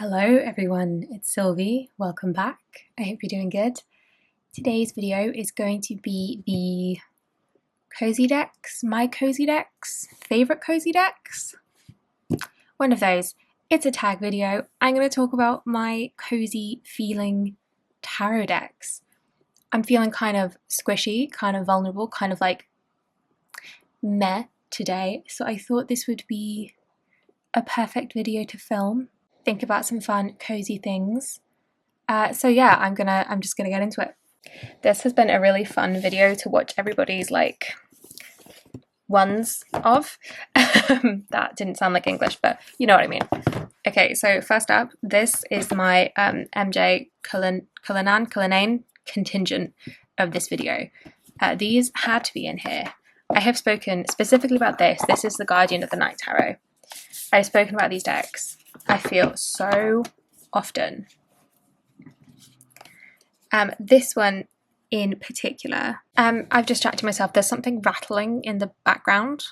Hello everyone, it's Sylvie. Welcome back. I hope you're doing good. Today's video is going to be the cozy decks, my cozy decks, favorite cozy decks. One of those. It's a tag video. I'm going to talk about my cozy feeling tarot decks. I'm feeling kind of squishy, kind of vulnerable, kind of like meh today. So I thought this would be a perfect video to film. Think about some fun, cozy things. So yeah, I'm just gonna get into it. This has been a really fun video to watch everybody's like ones of. That didn't sound like English, but you know what I mean. Okay, so first up, this is my MJ Cullinan contingent of this video. These had to be in here. I have spoken specifically about this. This is the Guardian of the Night Tarot. I've spoken about these decks, I feel, so often. This one in particular, I've distracted myself. There's something rattling in the background,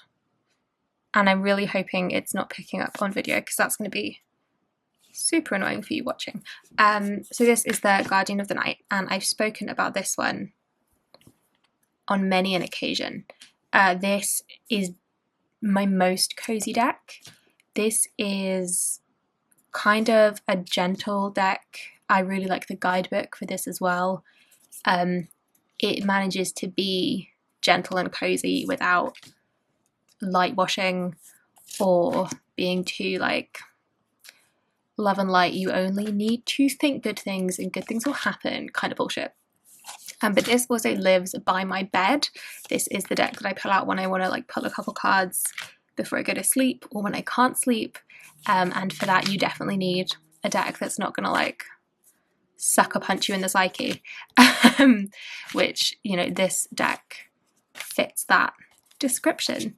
and I'm really hoping it's not picking up on video because that's going to be super annoying for you watching. So this is the Guardian of the Night, and I've spoken about this one on many an occasion. This is my most cozy deck. This is kind of a gentle deck. I really like the guidebook for this as well. It manages to be gentle and cozy without light washing or being too like love and light. You only need to think good things and good things will happen kind of bullshit. But this also lives by my bed. This is the deck that I pull out when I want to like pull a couple cards before I go to sleep or when I can't sleep. And for that you definitely need a deck that's not gonna like sucker punch you in the psyche. Which, you know, this deck fits that description.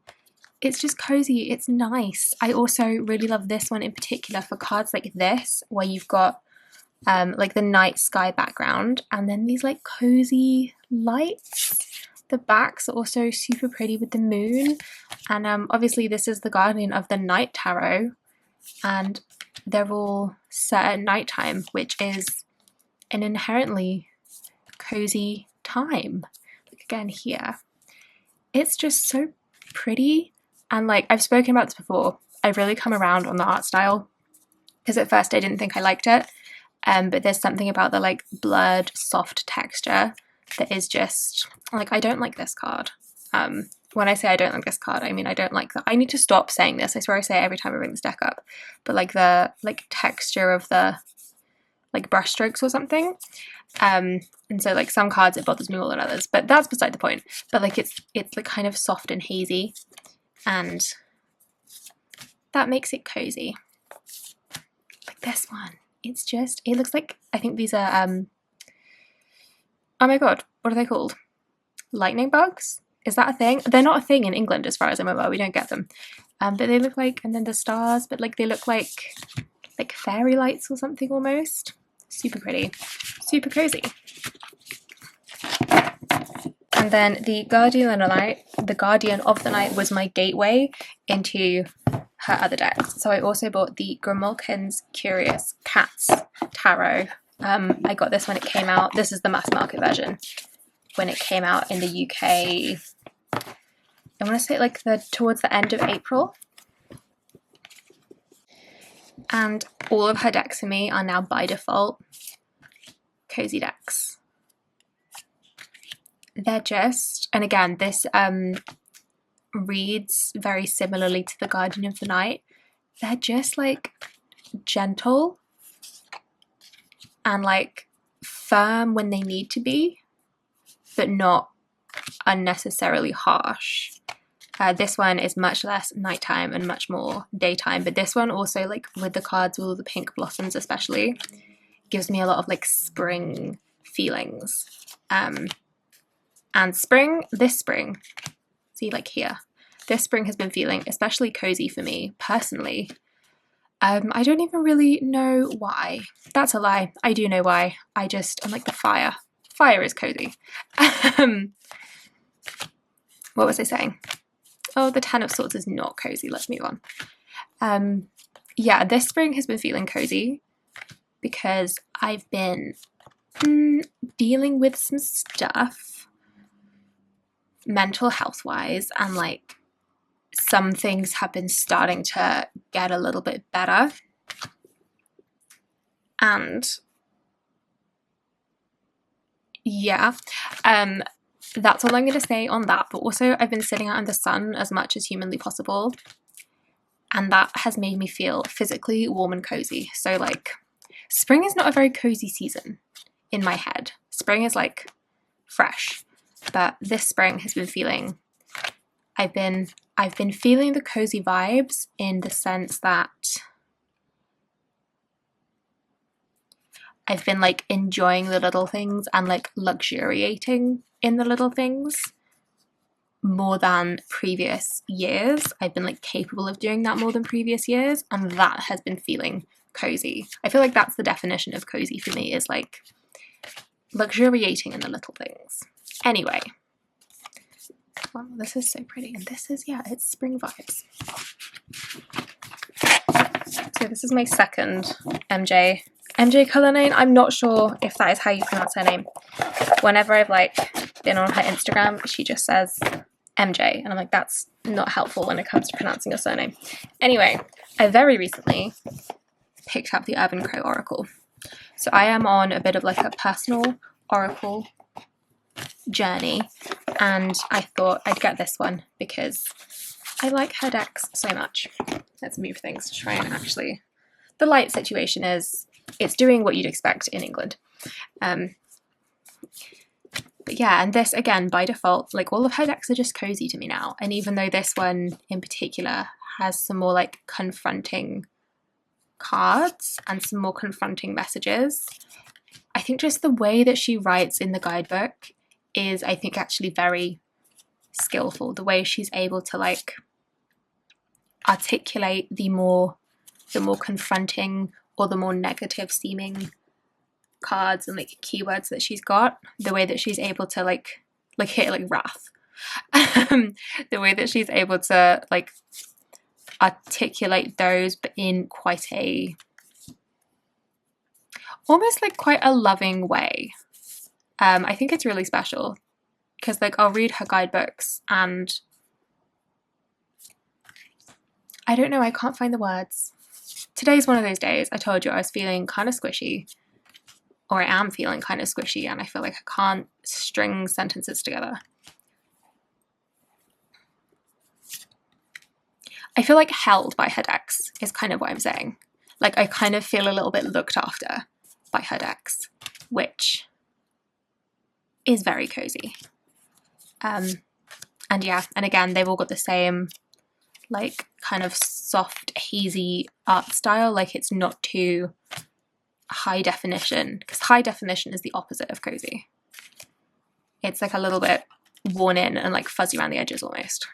It's just cozy, it's nice. I also really love this one in particular for cards like this, where you've got like the night sky background and then these like cozy lights. The backs are also super pretty with the moon, and obviously this is the Guardian of the Night Tarot, and they're all set at nighttime, which is an inherently cozy time. Like again here, it's just so pretty, and like I've spoken about this before, I've really come around on the art style because at first I didn't think I liked it, but there's something about the like blurred soft texture that is just like, I don't like this card. When I say I don't like this card, I mean I don't like that. I need to stop saying this. I swear I say it every time I bring this deck up. But like the like texture of the like brush strokes or something. And so like some cards it bothers me more than others, but that's beside the point. But like it's like kind of soft and hazy, and that makes it cozy. Like this one, it's just, it looks like, I think these are oh my god, what are they called? Lightning bugs? Is that a thing? They're not a thing in England as far as I'm aware, we don't get them. But they look like, and then the stars, but like they look like fairy lights or something almost. Super pretty, super cozy. And then the Guardian of the Night was my gateway into her other decks. So I also bought the Grimalkin's Curious Cats Tarot. I got this when it came out. This is the mass market version. When it came out in the UK, I want to say like towards the end of April. And all of her decks for me are now by default cozy decks. They're just, and again, this reads very similarly to the Guardian of the Night. They're just like gentle and like firm when they need to be, but not unnecessarily harsh. This one is much less nighttime and much more daytime, but this one also, like with the cards with all the pink blossoms especially, gives me a lot of like spring feelings. And this spring, see like here, this spring has been feeling especially cozy for me personally. I don't even really know why. That's a lie. I do know why. I'm like the fire. Fire is cozy. What was I saying? Oh, the Ten of Swords is not cozy. Let's move on. Yeah, this spring has been feeling cozy. because I've been dealing with some stuff mental health wise, and like some things have been starting to get a little bit better, and yeah, that's all I'm going to say on that. But also I've been sitting out in the sun as much as humanly possible, and that has made me feel physically warm and cozy. So like spring is not a very cozy season in my head. Spring is like fresh, but this spring has been feeling, I've been feeling the cozy vibes in the sense that I've been like enjoying the little things and like luxuriating in the little things more than previous years. I've been like capable of doing that more than previous years, and that has been feeling cozy. I feel like that's the definition of cozy for me, is like luxuriating in the little things. Anyway, well, this is so pretty, and this is, yeah, it's spring vibes. So this is my second MJ Cullinane. I'm not sure if that is how you pronounce her name. Whenever I've like been on her Instagram, she just says MJ, and I'm like, that's not helpful when it comes to pronouncing a surname. Anyway, I very recently picked up the Urban Crow Oracle. So I am on a bit of like a personal oracle journey, and I thought I'd get this one because I like her decks so much. Let's move things to try and actually, the light situation is, it's doing what you'd expect in England. But yeah, and this again, by default, like all of her decks are just cozy to me now. And even though this one in particular has some more like confronting cards and some more confronting messages, I think just the way that she writes in the guidebook is, I think, actually very skillful. The way she's able to like articulate the more confronting or the more negative seeming cards and like keywords that she's got, the way that she's able to like hit like wrath, the way that she's able to like articulate those, but in quite a, almost like quite a loving way. I think it's really special because like I'll read her guidebooks and I don't know, I can't find the words. Today's one of those days. I told you I was feeling kind of squishy, or I am feeling kind of squishy, and I feel like I can't string sentences together. I feel like held by her decks is kind of what I'm saying. Like I kind of feel a little bit looked after by her decks, which is very cozy. And yeah, and again, they've all got the same like kind of soft, hazy art style. Like it's not too high definition, because high definition is the opposite of cozy. It's like a little bit worn in and like fuzzy around the edges almost.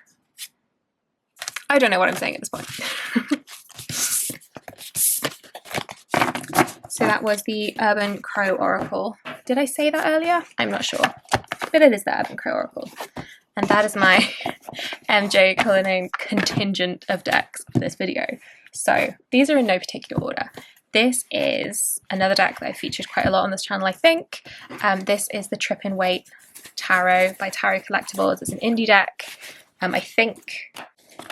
I don't know what I'm saying at this point. So that was the Urban Crow Oracle. Did I say that earlier? I'm not sure, but it is the Urban Crow Oracle. And that is my MJ Cullinane contingent of decks for this video. So these are in no particular order. This is another deck that I've featured quite a lot on this channel, I think. This is the Trippin Waite Tarot by Tarot Collectibles. It's an indie deck. I think,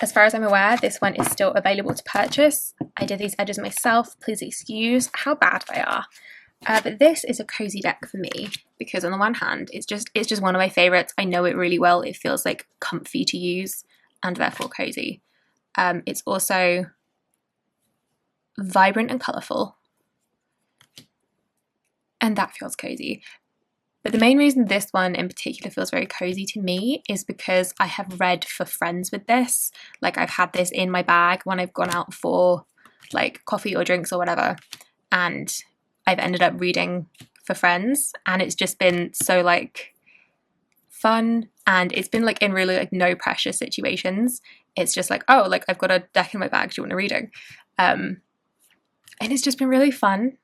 as far as I'm aware, this one is still available to purchase. I did these edges myself. Please excuse how bad they are. But this is a cozy deck for me because on the one hand, it's just one of my favorites. I know it really well. It feels like comfy to use and therefore cozy. It's also vibrant and colourful, and that feels cozy. But the main reason this one in particular feels very cozy to me is because I have read for friends with this. Like I've had this in my bag when I've gone out for like coffee or drinks or whatever, and I've ended up reading for friends, and it's just been so like fun, and it's been like in really like no pressure situations. It's just like, oh, like I've got a deck in my bag, do you want a reading? And it's just been really fun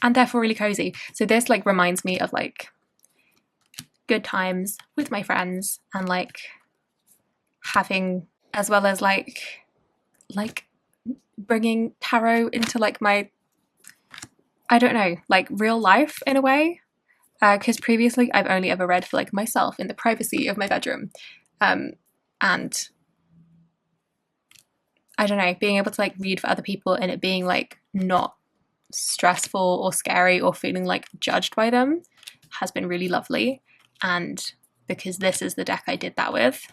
and therefore really cozy. So this like reminds me of like good times with my friends and like having, as well as like bringing tarot into like my, I don't know, like real life in a way. Because previously I've only ever read for like myself in the privacy of my bedroom. And I don't know, being able to like read for other people and it being like not stressful or scary or feeling like judged by them has been really lovely. And because this is the deck I did that with,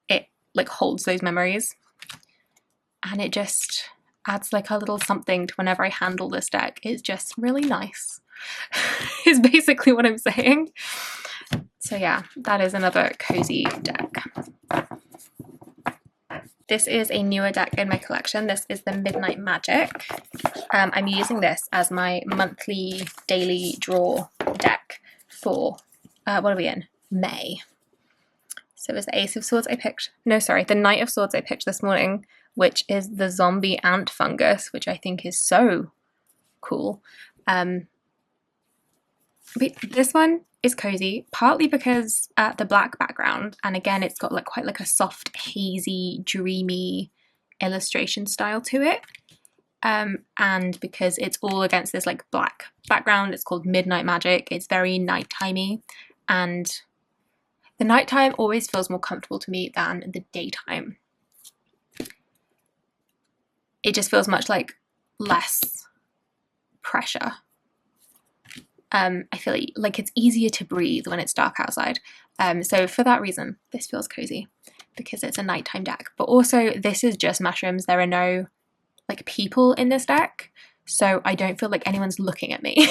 it like holds those memories, and it just adds like a little something to whenever I handle this deck. It's just really nice is basically what I'm saying. So yeah, that is another cozy deck. This is a newer deck in my collection. This is the Midnight Magic. I'm using this as my monthly daily draw deck for, what are we in? May. So it was the Ace of Swords I picked. No, sorry, the Knight of Swords I picked this morning, which is the zombie ant fungus, which I think is so cool. But this one is cozy, partly because the black background, and again it's got like quite like a soft, hazy, dreamy illustration style to it, and because it's all against this like black background. It's called Midnight Magic. It's very nighttimey, and the nighttime always feels more comfortable to me than the daytime. It just feels much like less pressure. I feel like it's easier to breathe when it's dark outside. So for that reason, this feels cozy because it's a nighttime deck. But also, this is just mushrooms. There are no like people in this deck, so I don't feel like anyone's looking at me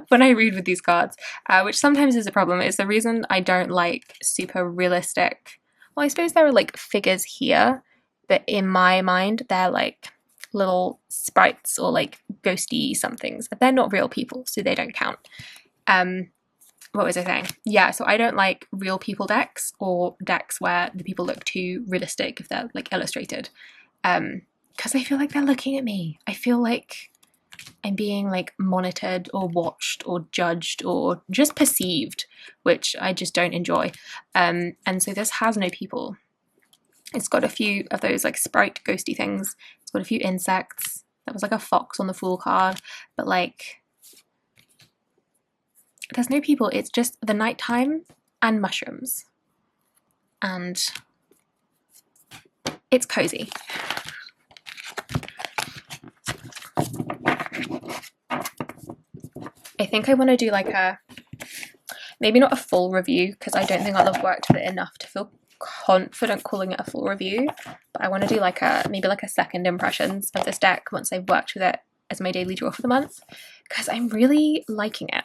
when I read with these cards, which sometimes is a problem. It's the reason I don't like super realistic. Well, I suppose there are like figures here, but in my mind, they're like little sprites or like ghosty somethings. They're not real people, so they don't count. What was I saying? Yeah, so I don't like real people decks or decks where the people look too realistic if they're like illustrated, because I feel like they're looking at me. I feel like I'm being like monitored or watched or judged or just perceived, which I just don't enjoy. And so this has no people. It's got a few of those like sprite ghosty things. It's got a few insects. There was like a fox on the Fool card, but like there's no people. It's just the nighttime and mushrooms, and it's cozy. I think I want to do like a, maybe not a full review because I don't think I'll have worked with it enough to feel confident calling it a full review, but I want to do like a, maybe like a second impressions of this deck once I've worked with it as my daily draw for the month, because I'm really liking it.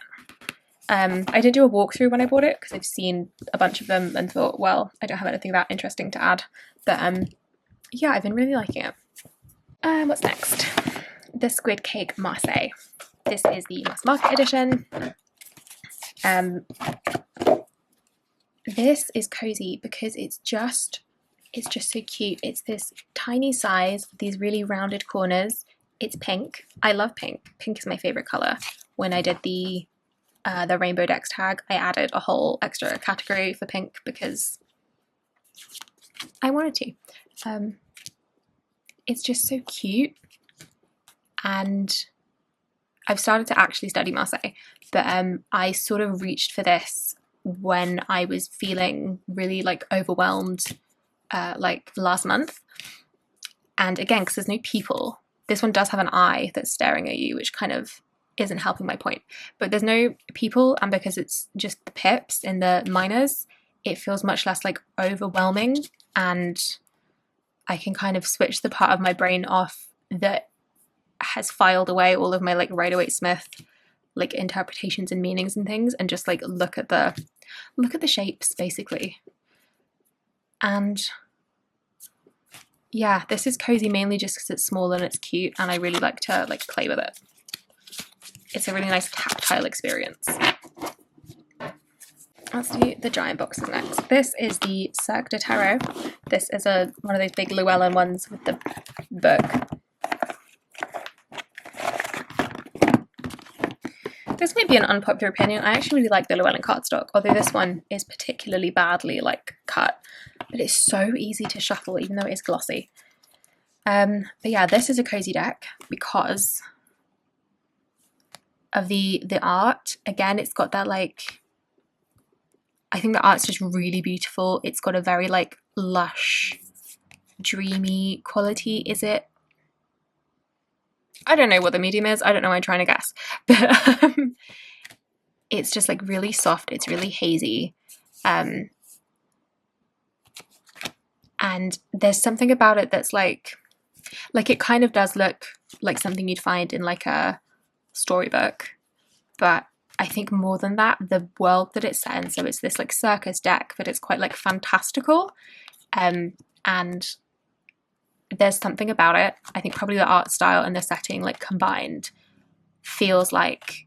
I did do a walkthrough when I bought it because I've seen a bunch of them and thought, well, I don't have anything that interesting to add, but yeah, I've been really liking it. What's next? The Squid Cake Marseille. This is the mass market edition. This is cozy because it's just so cute. It's this tiny size, these really rounded corners. It's pink. I love pink. Pink is my favorite color. When I did the Rainbow Decks tag, I added a whole extra category for pink because I wanted to. It's just so cute, and I've started to actually study Marseille, but I sort of reached for this when I was feeling really like overwhelmed like last month. And again, because there's no people, this one does have an eye that's staring at you, which kind of isn't helping my point, but there's no people, and because it's just the pips and the minors, it feels much less like overwhelming, and I can kind of switch the part of my brain off that has filed away all of my like Rider-Waite-Smith like interpretations and meanings and things, and just like look at the shapes basically. And yeah, this is cozy mainly just because it's small and it's cute, and I really like to like play with it. It's a really nice tactile experience. Let's do the giant boxes next. This is the Cirque du Tarot. This is one of those big Lewellen ones with the book. This might be an unpopular opinion. I actually really like the Lewellen cardstock, although this one is particularly badly like cut, but it's so easy to shuffle even though it is glossy. But yeah, this is a cozy deck because of the art. Again, it's got that like, I think the art's just really beautiful. It's got a very like lush, dreamy quality. Is it? I don't know what the medium is. I don't know why I'm trying to guess. But it's just like really soft. It's really hazy. And there's something about it that's like it kind of does look like something you'd find in like a storybook. But I think more than that, the world that it's set in, so it's this like circus deck, but it's quite like fantastical. And there's something about it. I think probably the art style and the setting like combined feels like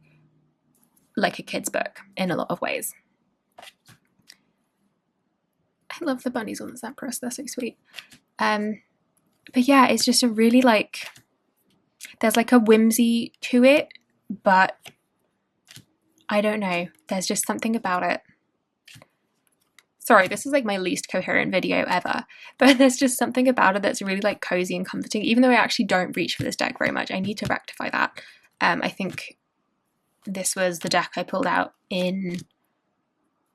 a kid's book in a lot of ways. I love the bunnies on the Empress, they're so sweet. But yeah, it's just a really like, there's like a whimsy to it, but I don't know, there's just something about it. Sorry, this is like my least coherent video ever, but there's just something about it that's really like cozy and comforting, even though I actually don't reach for this deck very much. I need to rectify that. I think this was the deck I pulled out in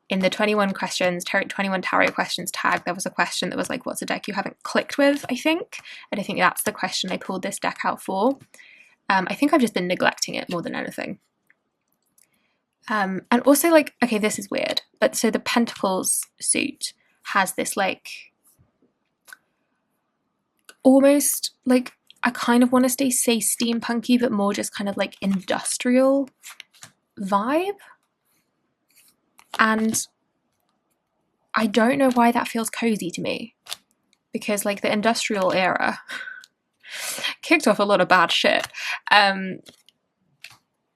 the 21 questions, 21 tarot questions tag. There was a question that was like, what's a deck you haven't clicked with, I think? And I think that's the question I pulled this deck out for. I think I've just been neglecting it more than anything. And also like, okay, this is weird, but so the Pentacles suit has this like, almost like, I kind of want to say steampunky, but more just kind of like industrial vibe. And I don't know why that feels cozy to me, because like the industrial era kicked off a lot of bad shit.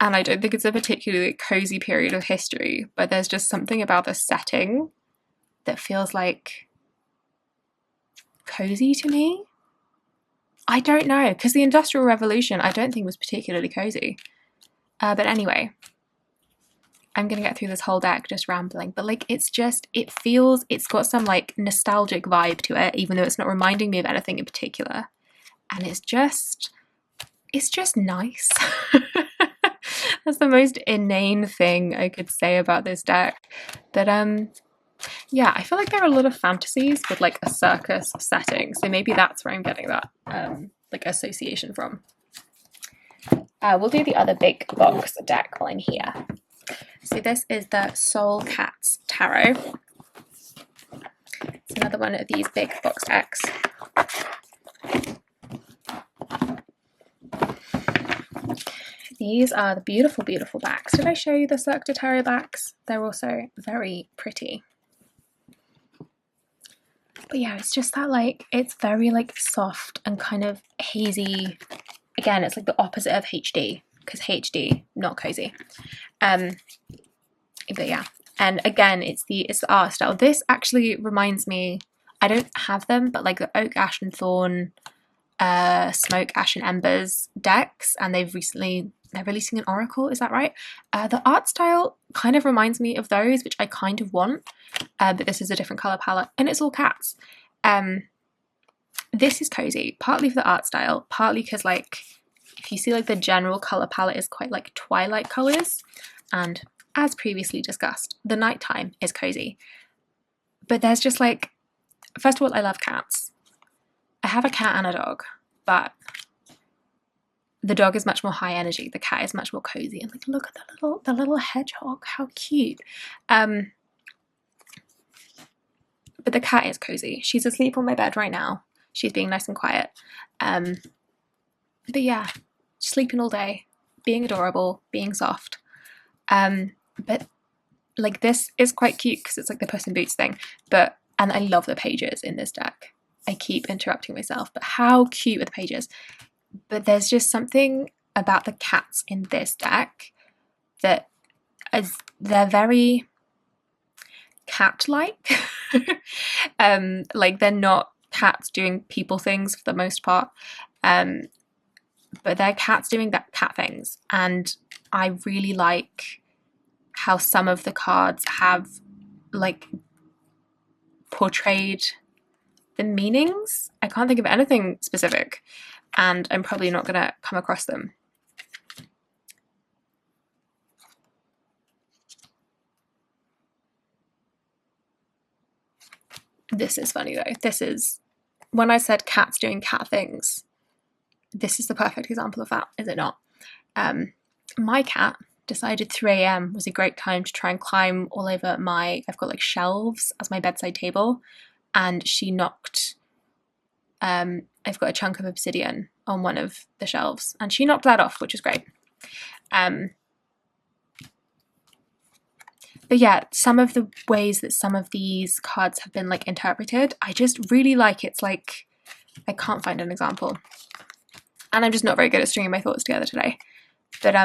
And I don't think it's a particularly cozy period of history, but there's just something about the setting that feels like cozy to me. I don't know, because the Industrial Revolution I don't think was particularly cozy. But anyway, I'm going to get through this whole deck just rambling, but like it's got some like nostalgic vibe to it, even though it's not reminding me of anything in particular. And it's just nice. That's the most inane thing I could say about this deck. But yeah, I feel like there are a lot of fantasies with like a circus setting, so maybe that's where I'm getting that like association from. We'll do the other big box deck while I'm here. So this is the Soul Cats Tarot. It's another one of these big box decks. These are the beautiful, beautiful backs. Did I show you the Cirque du Tarot backs? They're also very pretty. But yeah, it's just that like, it's very like soft and kind of hazy. Again, it's like the opposite of HD, because HD, not cozy. But yeah, and again, it's the art style. This actually reminds me, I don't have them, but like the Oak, Ash and Thorn, Smoke, Ash and Embers decks, and they're releasing an Oracle, is that right? The art style kind of reminds me of those, which I kind of want, but this is a different colour palette, and it's all cats. This is cozy, partly for the art style, partly because like, if you see like the general colour palette is quite like twilight colours, and as previously discussed, the nighttime is cozy. But there's just like, first of all, I love cats. I have a cat and a dog, but the dog is much more high energy. The cat is much more cozy. And like, look at the little hedgehog. How cute. But the cat is cozy. She's asleep on my bed right now. She's being nice and quiet. But yeah, sleeping all day, being adorable, being soft. But like this is quite cute because it's like the Puss in Boots thing. And I love the pages in this deck. I keep interrupting myself, but how cute are the pages? But there's just something about the cats in this deck that they're very cat-like. Like they're not cats doing people things for the most part, but they're cats doing that cat things. And I really like how some of the cards have like portrayed the meanings. I can't think of anything specific, and I'm probably not going to come across them. This is funny though. This is, when I said cats doing cat things, this is the perfect example of that, is it not? My cat decided 3 a.m. was a great time to try and climb all over I've got like shelves as my bedside table, and she knocked, I've got a chunk of obsidian on one of the shelves, and she knocked that off, which is great. But yeah, some of the ways that some of these cards have been like interpreted, I just really like. It's like, I can't find an example, and I'm just not very good at stringing my thoughts together today. But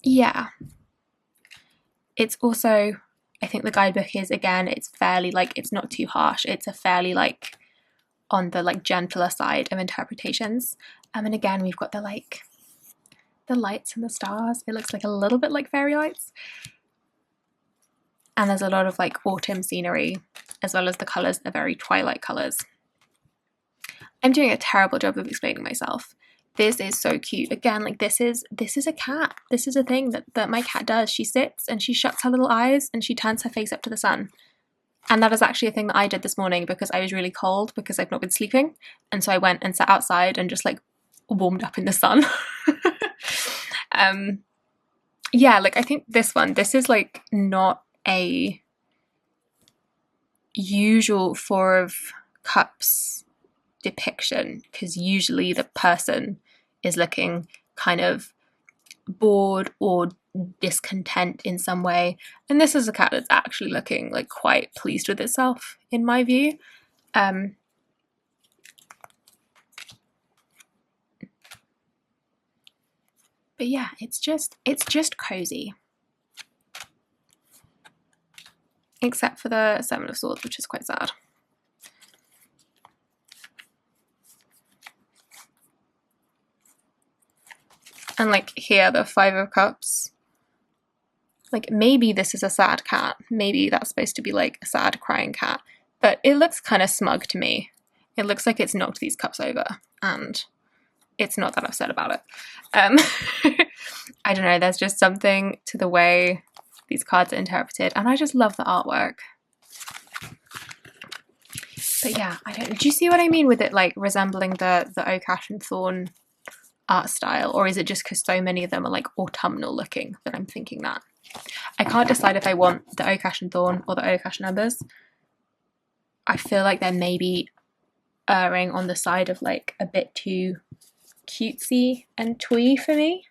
yeah, it's also, I think the guidebook is, again, it's fairly like, it's not too harsh. It's a fairly like on the like gentler side of interpretations. And again, we've got the like the lights and the stars. It looks like a little bit like fairy lights. And there's a lot of like autumn scenery, as well as the colours are very twilight colours. I'm doing a terrible job of explaining myself. This is so cute. Again, like this is a cat. This is a thing that my cat does. She sits and she shuts her little eyes and she turns her face up to the sun. And that is actually a thing that I did this morning because I was really cold because I've not been sleeping. And so I went and sat outside and just like warmed up in the sun. Yeah, like I think this is like not a usual Four of Cups depiction, because usually the person is looking kind of bored or discontent in some way, and this is a cat that's actually looking like quite pleased with itself, in my view. But yeah, it's just cozy, except for the Seven of Swords, which is quite sad. And like here, the Five of Cups, like maybe this is a sad cat. Maybe that's supposed to be like a sad crying cat, but it looks kind of smug to me. It looks like it's knocked these cups over, and it's not that upset about it. I don't know, there's just something to the way these cards are interpreted, and I just love the artwork. But yeah, do you see what I mean with it like resembling the Oak, Ash and Thorn art style, or is it just because so many of them are like autumnal looking that I'm thinking that? I can't decide if I want the Oak, Ash and Thorn or the Oak, Ash and Embers. I feel like they're maybe erring on the side of like a bit too cutesy and twee for me,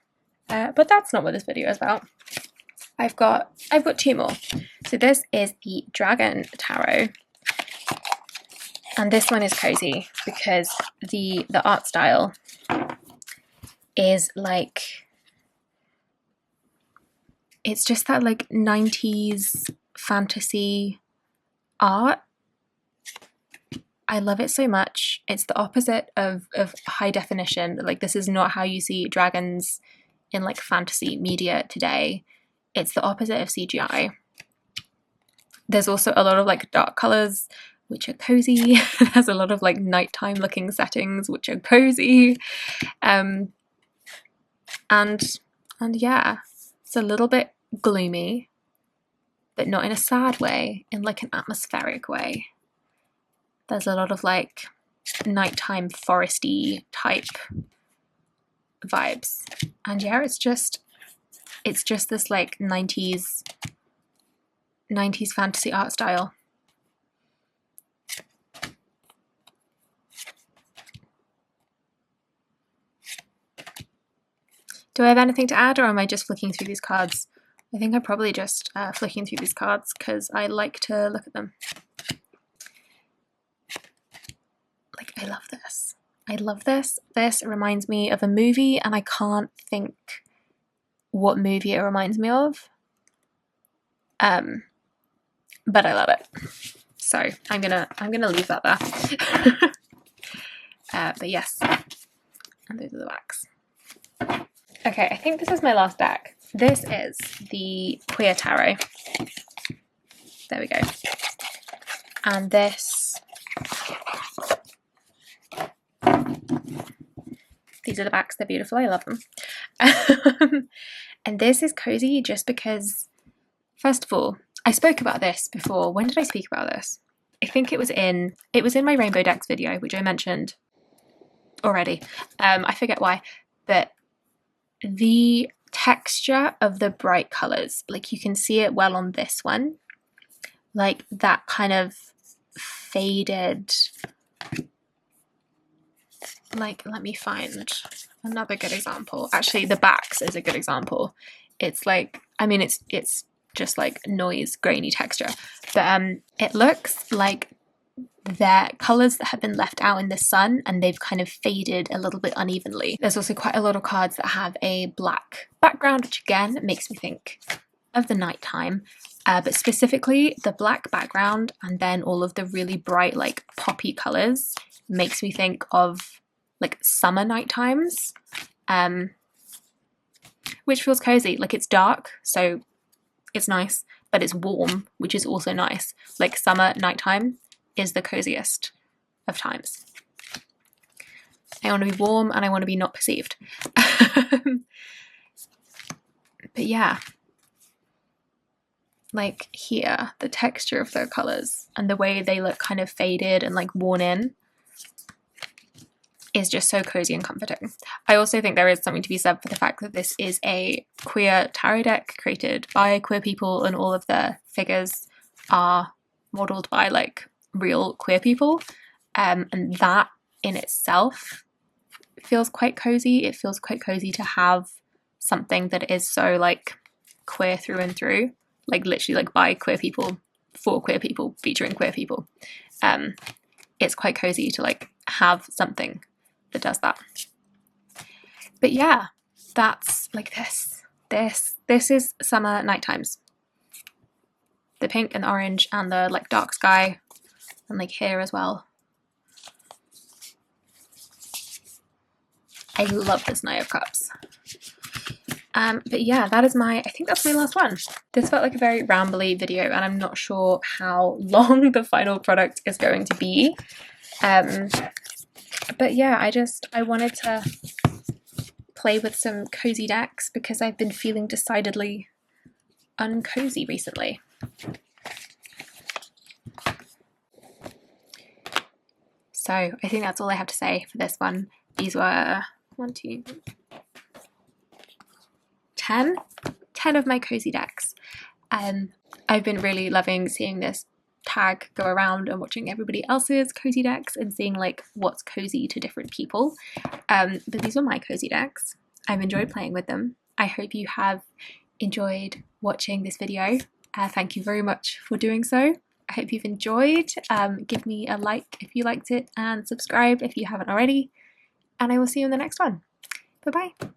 but that's not what this video is about. I've got 2 more. So this is the Dragon Tarot, and this one is cozy because the art style is like, it's just that like 90s fantasy art. I love it so much. It's the opposite of high definition. Like this is not how you see dragons in like fantasy media today. It's the opposite of CGI. There's also a lot of like dark colors, which are cozy. There's a lot of like nighttime looking settings, which are cozy. And yeah, it's a little bit gloomy, but not in a sad way, in like an atmospheric way. There's a lot of like nighttime foresty type vibes. And yeah, it's just this like 90s fantasy art style. Do I have anything to add, or am I just flicking through these cards? I think I'm probably just flicking through these cards because I like to look at them. Like, I love this. I love this. This reminds me of a movie, and I can't think what movie it reminds me of. But I love it. So I'm gonna leave that there. But yes, and those are the backs. Okay, I think this is my last deck. This is the Queer Tarot. There we go. And these are the backs. They're beautiful. I love them. And this is cozy just because, first of all, I spoke about this before. When did I speak about this? I think it was in my Rainbow Decks video, which I mentioned already. I forget why, but the texture of the bright colours, like you can see it well on this one, like that kind of faded, like, let me find another good example. Actually, the backs is a good example. It's like, I mean, it's just like noise grainy texture, but it looks like they're colours that have been left out in the sun and they've kind of faded a little bit unevenly. There's also quite a lot of cards that have a black background, which again makes me think of the nighttime, but specifically the black background and then all of the really bright like poppy colours makes me think of like summer night times, which feels cozy. Like it's dark, so it's nice, but it's warm, which is also nice. Like summer nighttime is the coziest of times. I want to be warm and I want to be not perceived. But yeah, like here, the texture of their colours and the way they look kind of faded and like worn in is just so cozy and comforting. I also think there is something to be said for the fact that this is a queer tarot deck created by queer people and all of the figures are modelled by like real queer people, and that in itself feels quite cozy. It feels quite cozy to have something that is so like queer through and through, like literally like by queer people, for queer people, featuring queer people. It's quite cozy to like have something that does that. But yeah, that's like this is summer night times. The pink and the orange and the like dark sky and like here as well. I love this Knight of Cups. But yeah, that is I think that's my last one. This felt like a very rambly video and I'm not sure how long the final product is going to be. But yeah, I wanted to play with some cozy decks because I've been feeling decidedly uncozy recently. So I think that's all I have to say for this one. These were 10 of my cozy decks. I've been really loving seeing this tag go around and watching everybody else's cozy decks and seeing like what's cozy to different people. But these are my cozy decks. I've enjoyed playing with them. I hope you have enjoyed watching this video. Thank you very much for doing so. I hope you've enjoyed. Give me a like if you liked it and subscribe if you haven't already. And I will see you in the next one. Bye bye.